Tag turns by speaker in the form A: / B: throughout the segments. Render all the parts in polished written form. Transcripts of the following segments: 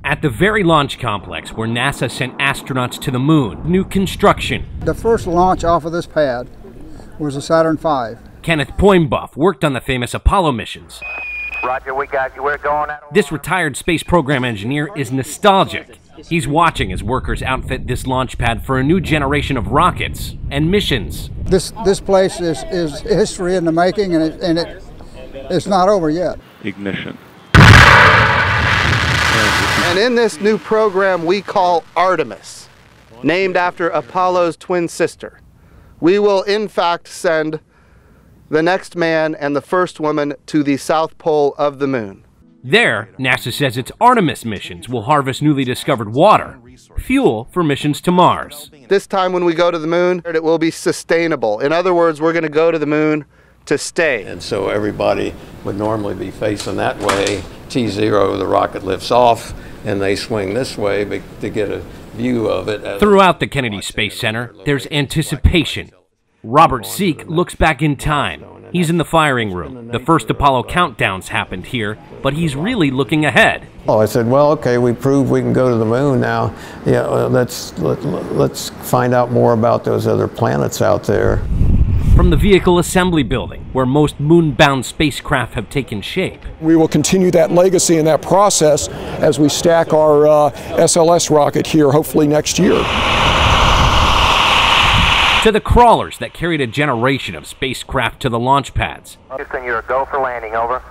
A: At the very launch complex where NASA sent astronauts to the moon, new construction.
B: The first launch off of this pad was a Saturn V.
A: Kenneth Poimbuff worked on the famous Apollo missions.
C: Roger, we got you. We're going out.
A: This retired space program engineer is nostalgic. He's watching as workers outfit this launch pad for a new generation of rockets and missions.
B: This place is history in the making, and it's not over yet.
D: Ignition.
E: And in this new program we call Artemis, named after Apollo's twin sister, we will in fact send the next man and the first woman to the South Pole of the moon.
A: There, NASA says its Artemis missions will harvest newly discovered water, fuel for missions to Mars.
E: This time when we go to the moon, it will be sustainable. In other words, we're going to go to the moon to stay.
F: And so everybody would normally be facing that way. T0, the rocket lifts off, and they swing this way to get a view of it.
A: Throughout the Kennedy Space Center, there's anticipation. Robert Seek looks back in time. He's in the firing room. The first Apollo countdowns happened here, but he's really looking ahead.
F: Oh, I said, well, okay, we proved we can go to the moon now. Yeah, let's find out more about those other planets out there.
A: From the vehicle assembly building, where most moon-bound spacecraft have taken shape.
G: We will continue that legacy and that process as we stack our SLS rocket here, hopefully next year.
A: To the crawlers that carried a generation of spacecraft to the launch pads.
C: Houston, you're a go for landing, over.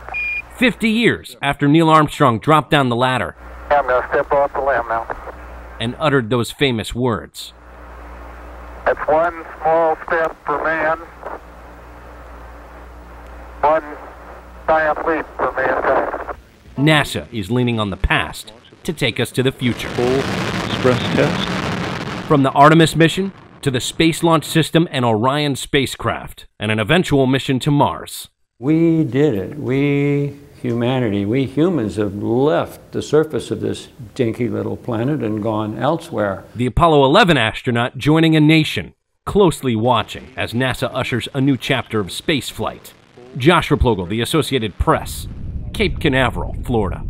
A: 50 years after Neil Armstrong dropped down the ladder.
C: Yeah, I'm going to step off the limb now.
A: And uttered those famous words.
C: That's one small step for man, one giant leap for mankind.
A: NASA is leaning on the past to take us to the future.
D: Full stress test.
A: From the Artemis mission to the Space Launch System and Orion spacecraft, and an eventual mission to Mars.
H: We did it. We, humanity, we humans have left the surface of this dinky little planet and gone elsewhere.
A: The Apollo 11 astronaut joining a nation, closely watching as NASA ushers a new chapter of spaceflight. Josh Replogle, The Associated Press, Cape Canaveral, Florida.